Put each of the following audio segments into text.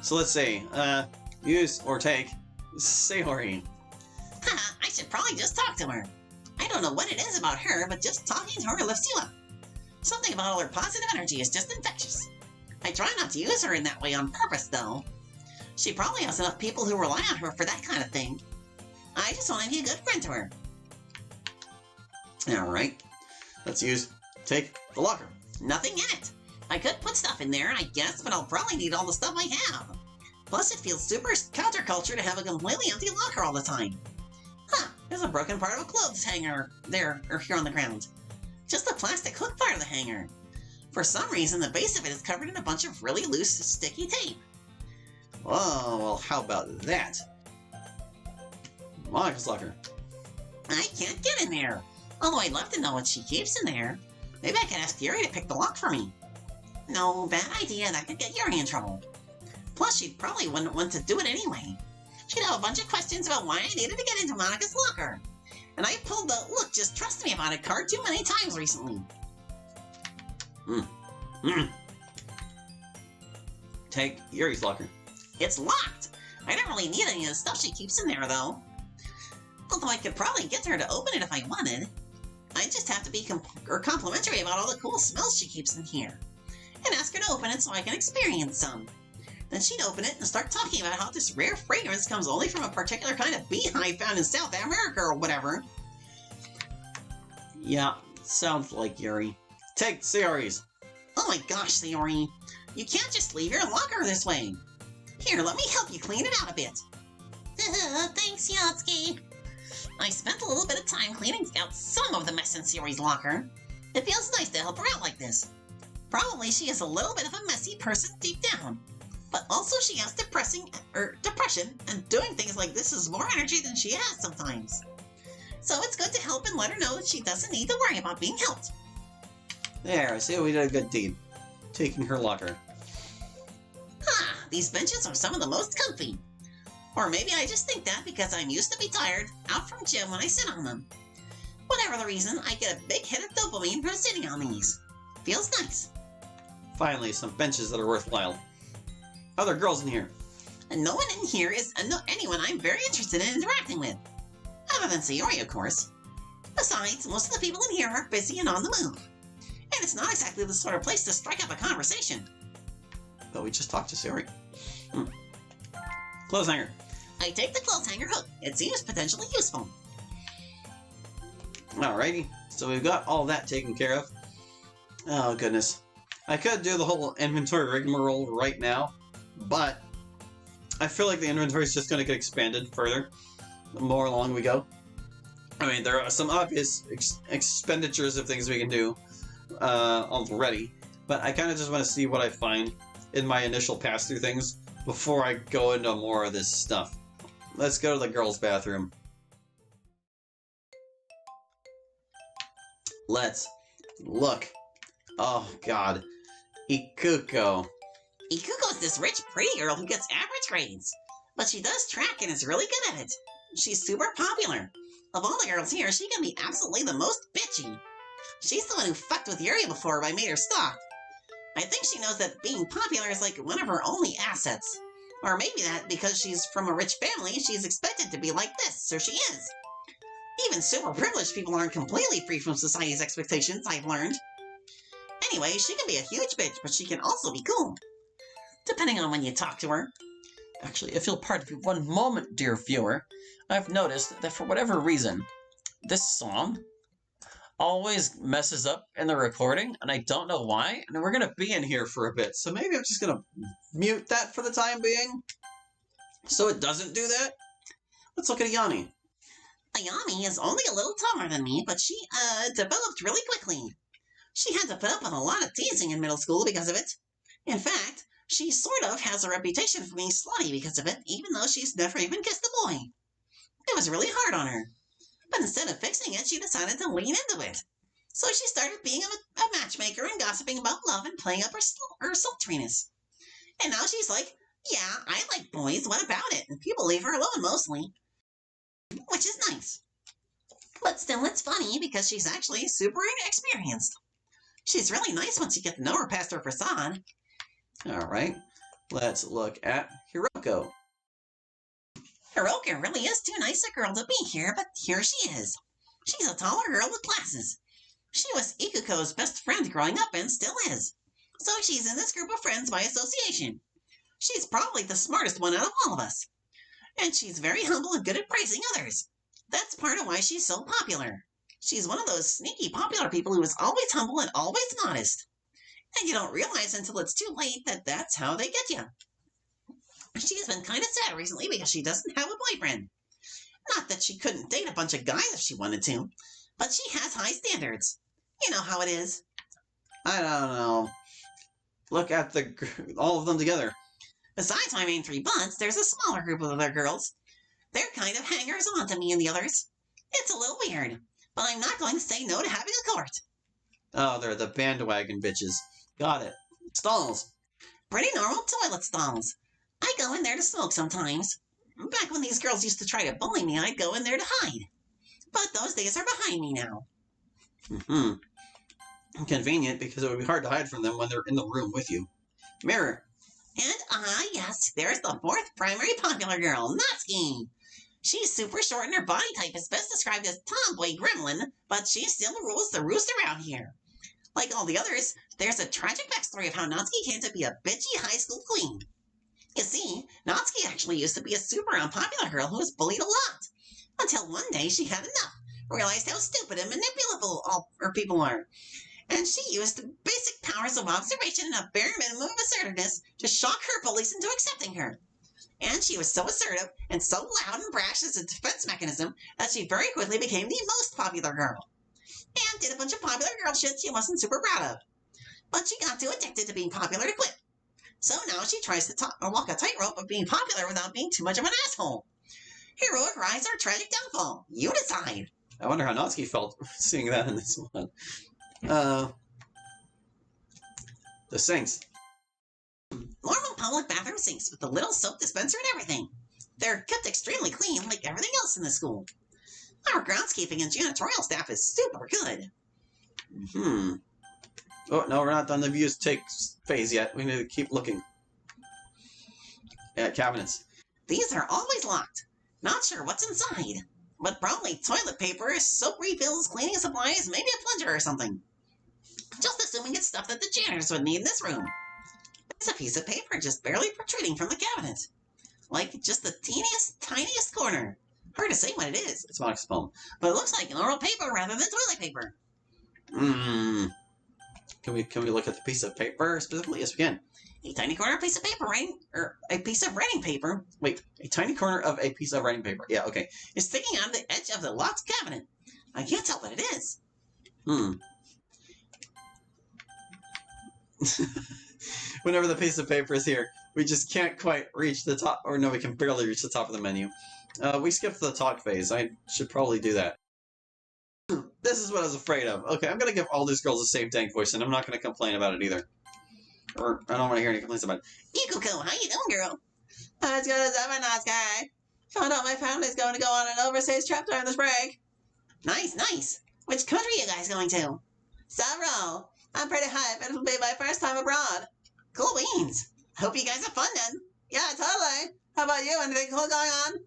So let's see. Use or take Sayori. Ha! I should probably just talk to her. I don't know what it is about her, but just talking to her lifts you up. Something about all her positive energy is just infectious. I try not to use her in that way on purpose, though. She probably has enough people who rely on her for that kind of thing. I just want to be a good friend to her. Alright. Let's take the locker. Nothing in it. I could put stuff in there, I guess, but I'll probably need all the stuff I have. Plus, it feels super counterculture to have a completely empty locker all the time. Huh, there's a broken part of a clothes hanger there, or here on the ground. Just a plastic hook part of the hanger. For some reason, the base of it is covered in a bunch of really loose, sticky tape. Oh, well, how about that? Monica's locker. I can't get in there. Although I'd love to know what she keeps in there. Maybe I could ask Yuri to pick the lock for me. No, bad idea. That could get Yuri in trouble. Plus, she probably wouldn't want to do it anyway. She'd have a bunch of questions about why I needed to get into Monica's locker. And I pulled the "look, just trust me about it" card too many times recently. Take Yuri's locker. It's locked. I don't really need any of the stuff she keeps in there, though. Although I could probably get her to open it if I wanted. I just have to be complimentary about all the cool smells she keeps in here. And ask her to open it so I can experience some. Then she'd open it and start talking about how this rare fragrance comes only from a particular kind of beehive found in South America or whatever. Yeah, sounds like Yuri. Take Sayori's. Oh my gosh, Sayori. You can't just leave your locker this way. Here, let me help you clean it out a bit. Thanks, Natsuki. I spent a little bit of time cleaning out some of the mess in Sayori's locker. It feels nice to help her out like this. Probably she is a little bit of a messy person deep down. But also she has depression, and doing things like this is more energy than she has sometimes. So it's good to help and let her know that she doesn't need to worry about being helped. There, see, we did a good deed. Taking her locker. These benches are some of the most comfy. Or maybe I just think that because I'm used to be tired out from gym when I sit on them. Whatever the reason, I get a big hit of dopamine from sitting on these. Feels nice. Finally, some benches that are worthwhile. Other girls in here. And no one in here is anyone I'm very interested in interacting with. Other than Sayori, of course. Besides, most of the people in here are busy and on the move. And it's not exactly the sort of place to strike up a conversation. But we just talked to Sayori. Clothes hanger. I take the clothes hanger hook. It seems potentially useful. Alrighty, so we've got all that taken care of. Oh goodness. I could do the whole inventory rigmarole right now, but I feel like the inventory is just going to get expanded further the more along we go. I mean, there are some obvious expenditures of things we can do already, but I kind of just want to see what I find in my initial pass through things before I go into more of this stuff. Let's go to the girls' bathroom. Let's look. Oh god. Ikuko. Ikuko's this rich, pretty girl who gets average grades. But she does track and is really good at it. She's super popular. Of all the girls here, she can be absolutely the most bitchy. She's the one who fucked with Yuri before I made her stop. I think she knows that being popular is like one of her only assets. Or maybe that because she's from a rich family, she's expected to be like this, so she is. Even super privileged people aren't completely free from society's expectations, I've learned. Anyway, she can be a huge bitch, but she can also be cool. Depending on when you talk to her. Actually, if you'll pardon me one moment, dear viewer, I've noticed that for whatever reason, this song always messes up in the recording, and I don't know why, and we're going to be in here for a bit, so maybe I'm just going to mute that for the time being, so it doesn't do that. Let's look at Ayami. Ayami is only a little taller than me, but she, developed really quickly. She had to put up with a lot of teasing in middle school because of it. In fact, she sort of has a reputation for being slutty because of it, even though she's never even kissed a boy. It was really hard on her. But instead of fixing it, she decided to lean into it. So she started being a matchmaker and gossiping about love and playing up her sultriness. And now she's like, yeah, I like boys, what about it? And people leave her alone mostly. Which is nice. But still, it's funny because she's actually super inexperienced. She's really nice once you get to know her past her facade. Alright, Let's look at Hiroko. Hiroka really is too nice a girl to be here, but here she is. She's a taller girl with glasses. She was Ikuko's best friend growing up and still is. So she's in this group of friends by association. She's probably the smartest one out of all of us. And she's very humble and good at praising others. That's part of why she's so popular. She's one of those sneaky popular people who is always humble and always modest. And you don't realize until it's too late that that's how they get you. She's been kind of sad recently because she doesn't have a boyfriend. Not that she couldn't date a bunch of guys if she wanted to, but she has high standards. You know how it is. I don't know. Look at all of them together. Besides my main three buds, there's a smaller group of other girls. They're kind of hangers-on to me and the others. It's a little weird, but I'm not going to say no to having a court. Oh, they're the bandwagon bitches. Got it. Stalls. Pretty normal toilet stalls. I go in there to smoke sometimes. Back when these girls used to try to bully me, I'd go in there to hide. But those days are behind me now. Convenient, because it would be hard to hide from them when they're in the room with you. Mirror. And yes, there's the fourth primary popular girl, Natsuki. She's super short and her body type is best described as tomboy gremlin, but she still rules the roost around here. Like all the others, there's a tragic backstory of how Natsuki came to be a bitchy high school queen. You see, Natsuki actually used to be a super unpopular girl who was bullied a lot. Until one day she had enough, realized how stupid and manipulable all her people are. And she used the basic powers of observation and a bare minimum of assertiveness to shock her bullies into accepting her. And she was so assertive and so loud and brash as a defense mechanism that she very quickly became the most popular girl. And did a bunch of popular girl shit she wasn't super proud of. But she got too addicted to being popular to quit. So now she tries to walk a tightrope of being popular without being too much of an asshole. Heroic rise or tragic downfall? You decide. I wonder how Natsuki felt seeing that in this one. The sinks. Normal public bathroom sinks with a little soap dispenser and everything. They're kept extremely clean like everything else in the school. Our groundskeeping and janitorial staff is super good. Oh, no, we're not done the views take phase yet. We need to keep looking at cabinets. These are always locked. Not sure what's inside. But probably toilet paper, soap refills, cleaning supplies, maybe a plunger or something. Just assuming it's stuff that the janitors would need in this room. There's a piece of paper just barely protruding from the cabinet. Like just the teeniest, tiniest corner. Hard to say what it is. It's Mox's poem. But it looks like normal paper rather than toilet paper. Can we look at the piece of paper specifically? Yes, we can. A tiny corner of a piece of paper a piece of writing paper. Wait, a tiny corner of a piece of writing paper. Yeah, okay. Is sticking out of the edge of the locked cabinet. I can't tell what it is. Whenever the piece of paper is here, we just can't quite reach the top, or no, we can barely reach the top of the menu. We skipped the talk phase. I should probably do that. This is what I was afraid of. Okay, I'm gonna give all these girls the same dank voice, and I'm not gonna complain about it either. Or, I don't want to hear any complaints about it. Ikuko, how you doing, girl? As good as ever, Natsuki. Found out my family's going to go on an overseas trip during this break. Nice, nice. Which country are you guys going to? Several. I'm pretty hyped. It'll be my first time abroad. Cool beans. Hope you guys have fun then. Yeah, totally. How about you? Anything cool going on?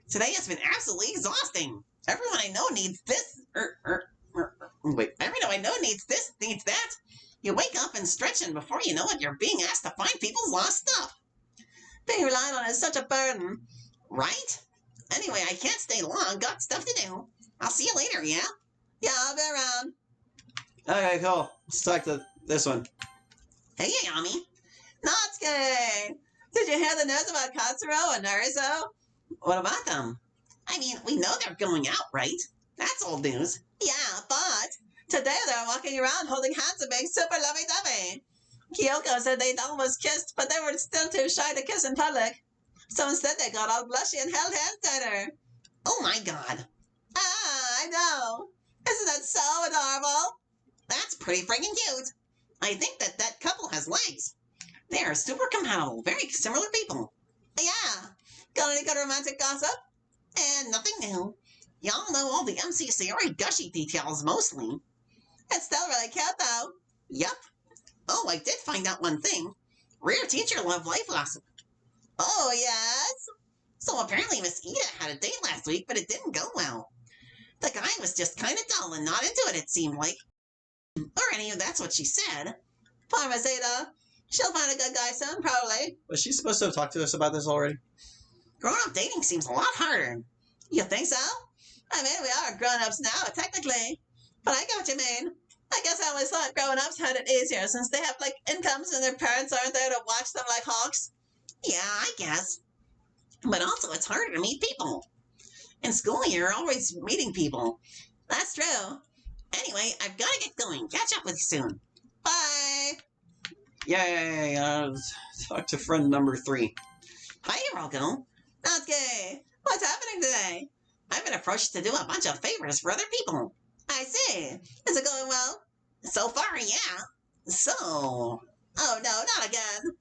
Today has been absolutely exhausting. Everyone I know needs this. Everyone I know needs this, needs that. You wake up and stretch, and before you know it, you're being asked to find people's lost stuff. Being relied on is such a burden. Right? Anyway, I can't stay long. Got stuff to do. I'll see you later, yeah? Yeah, I'll be around. Okay, cool. Let's talk to this one. Hey, Yami. Natsuki! Did you hear the news about Katsuro and Naruto? What about them? I mean, we know they're going out, right? That's old news. Yeah, but today they're walking around holding hands and being super lovey-dovey. Kyoko said they'd almost kissed, but they were still too shy to kiss in public. So instead they got all blushy and held hands tighter. Oh my god. I know. Isn't that so adorable? That's pretty freaking cute. I think that couple has legs. They are super compatible, very similar people. Yeah. Got any good romantic gossip? And nothing new. Y'all know all the MC Sayori gushy details mostly. It's still really cute though. Yup. Oh, I did find out one thing. Rear teacher loved life gossip. Oh, yes? So apparently Miss Ida had a date last week, but it didn't go well. The guy was just kind of dull and not into it seemed like. Or that's what she said. Poor Miss Ada. She'll find a good guy soon, probably. Was she supposed to have talked to us about this already? Grown-up dating seems a lot harder. You think so? I mean, we are grown-ups now, technically. But I get what you mean. I guess I always thought grown-ups had it easier since they have, incomes and their parents aren't there to watch them like hawks. Yeah, I guess. But also, it's harder to meet people. In school, you're always meeting people. That's true. Anyway, I've got to get going. Catch up with you soon. Bye. Yay! Talk to friend number 3. Hi, Hiroko. Natsuki, what's happening today? I've been approached to do a bunch of favors for other people. I see. Is it going well? So far, yeah. So, Oh, no, not again.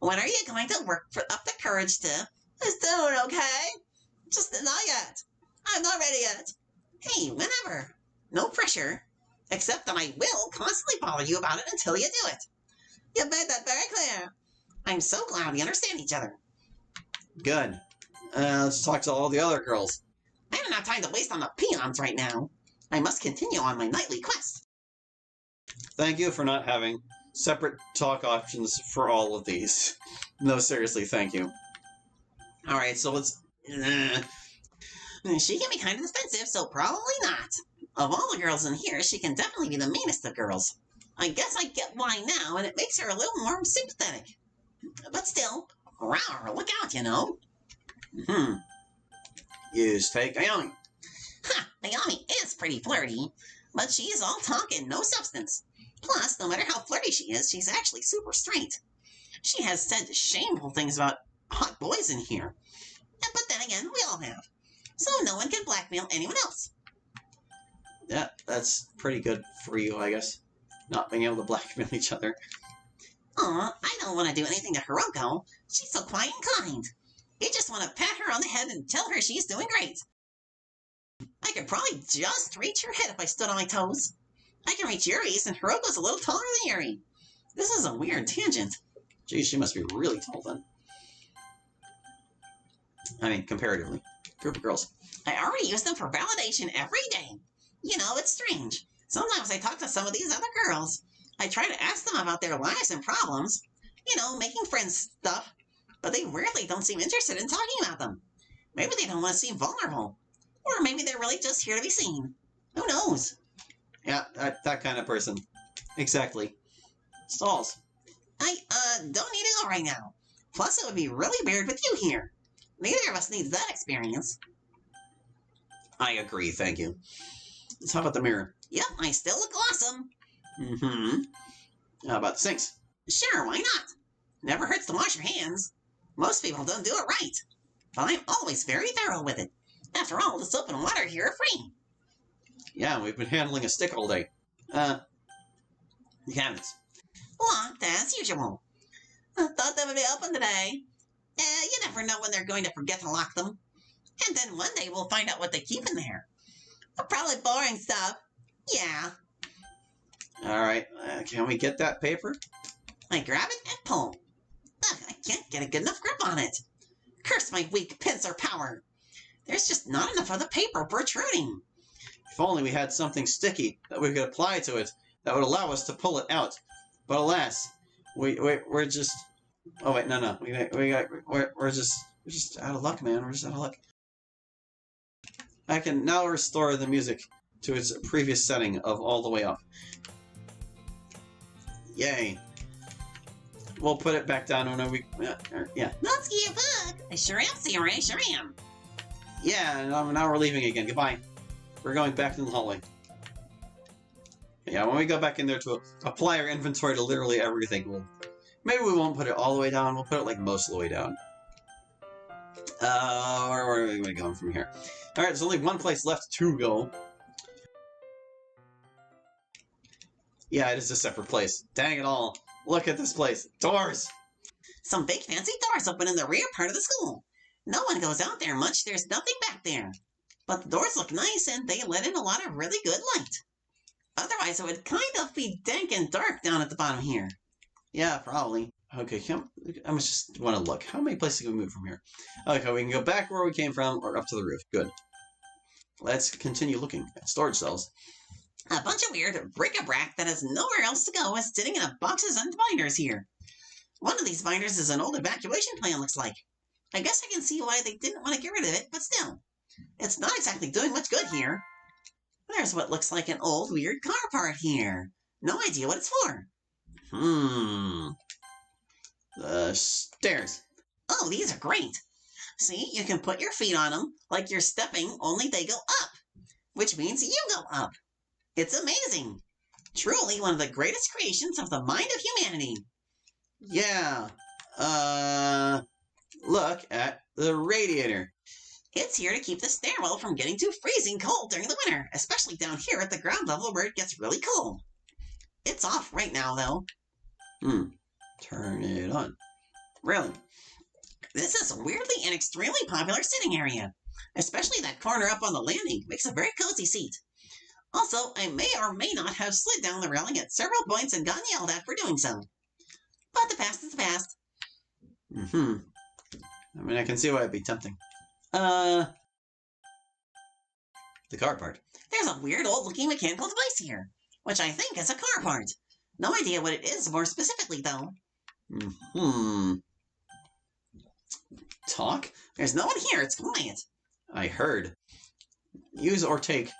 when are you going to work up the courage to... It's doing okay. Just not yet. I'm not ready yet. Hey, whenever. No pressure. Except that I will constantly bother you about it until you do it. You've made that very clear. I'm so glad we understand each other. Good. Let's talk to all the other girls. I don't have time to waste on the peons right now. I must continue on my nightly quest. Thank you for not having separate talk options for all of these. No, seriously, thank you. Alright, so let's... She can be kind of defensive, so probably not. Of all the girls in here, she can definitely be the meanest of girls. I guess I get why now, and it makes her a little more sympathetic. But still, rawr, look out, you know. Use fake Ayami. Ha, Naomi is pretty flirty, but she is all talk and no substance. Plus, no matter how flirty she is, she's actually super straight. She has said shameful things about hot boys in here. But then again, we all have. So no one can blackmail anyone else. Yeah, that's pretty good for you, I guess. Not being able to blackmail each other. Aw, I don't want to do anything to Hiroko. She's so quiet and kind. You just want to pat her on the head and tell her she's doing great. I could probably just reach her head if I stood on my toes. I can reach Yuri's, and Hiroko's a little taller than Yuri. This is a weird tangent. Geez, she must be really tall then. I mean, comparatively. Group of girls. I already use them for validation every day. You know, it's strange. Sometimes I talk to some of these other girls. I try to ask them about their lives and problems. You know, making friends stuff. But they weirdly don't seem interested in talking about them. Maybe they don't want to seem vulnerable. Or maybe they're really just here to be seen. Who knows? Yeah, that kind of person. Exactly. Stalls. I, don't need to go right now. Plus, it would be really weird with you here. Neither of us needs that experience. I agree, thank you. Let's how about the mirror? Yep, I still look awesome. How about the sinks? Sure, why not? Never hurts to wash your hands. Most people don't do it right. But I'm always very thorough with it. After all, the soap and water here are free. Yeah, we've been handling a stick all day. The cabinets. Locked as usual. I thought they would be open today. You never know when they're going to forget to lock them. And then one day we'll find out what they keep in there. Probably boring stuff. Yeah. Alright, can we get that paper? I grab it and pull. Ugh, I can't get a good enough grip on it. Curse my weak pincer power. There's just not enough of the paper protruding. If only we had something sticky that we could apply to it that would allow us to pull it out. But alas, we're just... Oh wait, no. We're just out of luck, man. We're just out of luck. I can now restore the music to its previous setting of all the way up. Yay. We'll put it back down when we... yeah. Natsuki, a bug. I sure am, Sierra. I sure am. Yeah, and now we're leaving again. Goodbye. We're going back in the hallway. Yeah, when we go back in there to apply our inventory to literally everything, maybe we won't put it all the way down. We'll put it like most of the way down. Where are we going from here? Alright, there's only one place left to go. Yeah, it is a separate place. Dang it all. Look at this place. Doors! Some big fancy doors open in the rear part of the school. No one goes out there much. There's nothing back there. But the doors look nice and they let in a lot of really good light. Otherwise, it would kind of be dank and dark down at the bottom here. Yeah, probably. Okay, I just want to look. How many places can we move from here? Okay, we can go back where we came from or up to the roof. Good. Let's continue looking at storage cells. A bunch of weird bric-a-brac that has nowhere else to go is sitting in boxes and binders here. One of these binders is an old evacuation plan, looks like. I guess I can see why they didn't want to get rid of it, but still. It's not exactly doing much good here. There's what looks like an old, weird car part here. No idea what it's for. The stairs. Oh, these are great. See, you can put your feet on them like you're stepping, only they go up, which means you go up. It's amazing. Truly one of the greatest creations of the mind of humanity. Yeah. Look at the radiator. It's here to keep the stairwell from getting too freezing cold during the winter, especially down here at the ground level where it gets really cold. It's off right now, though. Turn it on. Really. This is a weirdly and extremely popular sitting area. Especially that corner up on the landing makes a very cozy seat. Also, I may or may not have slid down the railing at several points and gotten yelled at for doing so. But the past is the past. I mean, I can see why it'd be tempting. The car part. There's a weird old-looking mechanical device here, which I think is a car part. No idea what it is more specifically, though. Talk? There's no one here. It's quiet. I heard. Use or take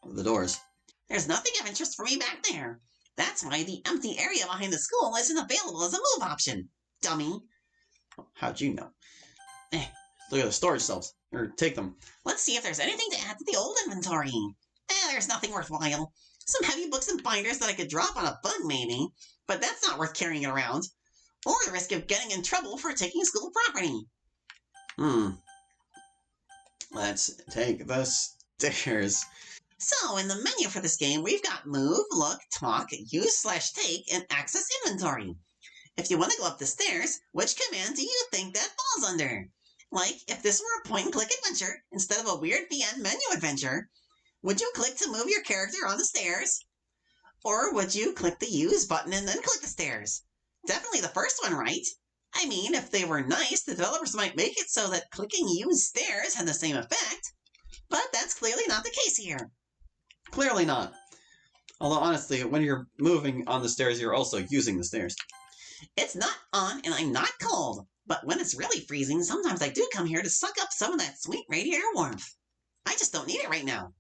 the doors. There's nothing of interest for me back there. That's why the empty area behind the school isn't available as a move option. Dummy. How'd you know? Look at the storage cells. Or take them. Let's see if there's anything to add to the old inventory. There's nothing worthwhile. Some heavy books and binders that I could drop on a bug, maybe. But that's not worth carrying it around. Or the risk of getting in trouble for taking school property. Let's take the stairs. So, in the menu for this game, we've got Move, Look, Talk, Use/Take, and Access Inventory. If you want to go up the stairs, which command do you think that falls under? Like, if this were a point-and-click adventure instead of a weird VN menu adventure, would you click to move your character on the stairs? Or would you click the Use button and then click the stairs? Definitely the first one, right? I mean, if they were nice, the developers might make it so that clicking Use stairs had the same effect. But that's clearly not the case here. Clearly not. Although, honestly, when you're moving on the stairs, you're also using the stairs. It's not on and I'm not cold. But when it's really freezing, sometimes I do come here to suck up some of that sweet radiator warmth. I just don't need it right now.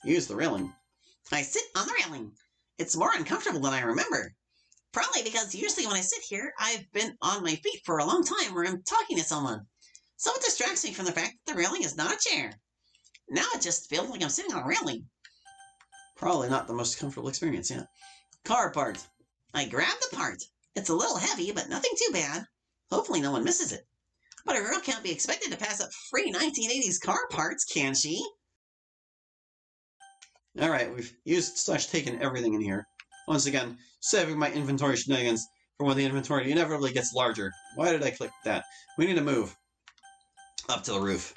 Use the railing. I sit on the railing. It's more uncomfortable than I remember. Probably because usually when I sit here, I've been on my feet for a long time or I'm talking to someone. So it distracts me from the fact that the railing is not a chair. Now it just feels like I'm sitting on a railing. Probably not the most comfortable experience yet. Car part. I grab the part. It's a little heavy, but nothing too bad. Hopefully no one misses it. But a girl can't be expected to pass up free 1980s car parts, can she? Alright, we've used/taken everything in here. Once again, saving my inventory shenanigans for when the inventory inevitably gets larger. Why did I click that? We need to move. Up to the roof.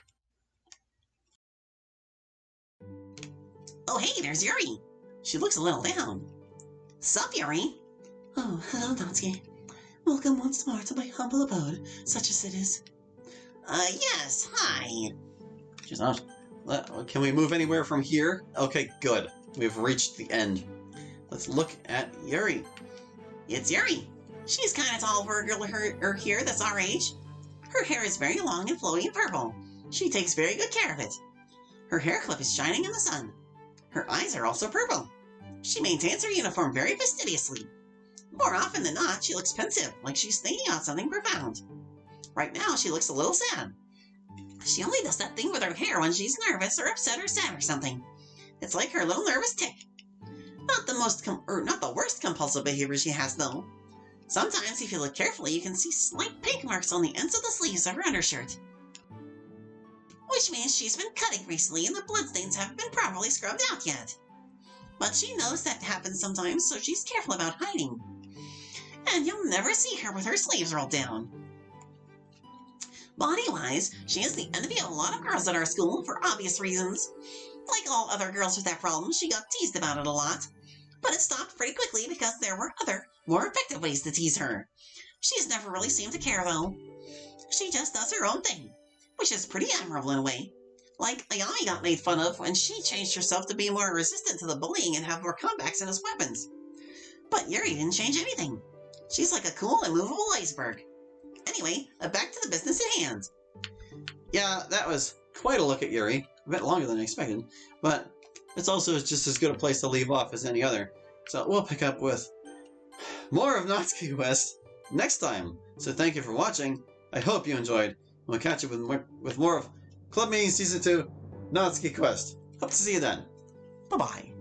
Oh hey, there's Yuri. She looks a little down. Sup, Yuri? Oh, hello, Natsuki. Welcome once more to my humble abode, such as it is. Yes, hi. She's not. Can we move anywhere from here? Okay, good. We've reached the end. Let's look at Yuri. It's Yuri. She's kind of tall for a girl her here that's our age. Her hair is very long and flowy and purple. She takes very good care of it. Her hair clip is shining in the sun. Her eyes are also purple. She maintains her uniform very fastidiously. More often than not, she looks pensive, like she's thinking about something profound. Right now, she looks a little sad. She only does that thing with her hair when she's nervous or upset or sad or something. It's like her little nervous tick. Not the worst compulsive behavior she has, though. Sometimes, if you look carefully, you can see slight pink marks on the ends of the sleeves of her undershirt. Which means she's been cutting recently and the bloodstains haven't been properly scrubbed out yet. But she knows that happens sometimes, so she's careful about hiding. And you'll never see her with her sleeves rolled down. Body-wise, she is the envy of a lot of girls at our school for obvious reasons. Like all other girls with that problem, she got teased about it a lot. but it stopped pretty quickly because there were other, more effective ways to tease her. She's never really seemed to care, though. She just does her own thing, which is pretty admirable in a way. Like, Ayami got made fun of when she changed herself to be more resistant to the bullying and have more comebacks in his weapons. But Yuri didn't change anything. She's like a cool, immovable iceberg. Anyway, back to the business at hand. Yeah, that was quite a look at Yuri. A bit longer than I expected, but it's also just as good a place to leave off as any other. So we'll pick up with more of Natsuki Quest next time. So thank you for watching. I hope you enjoyed. We'll catch you with more of Club Mini Season 2 Natsuki Quest. Hope to see you then. Bye-bye.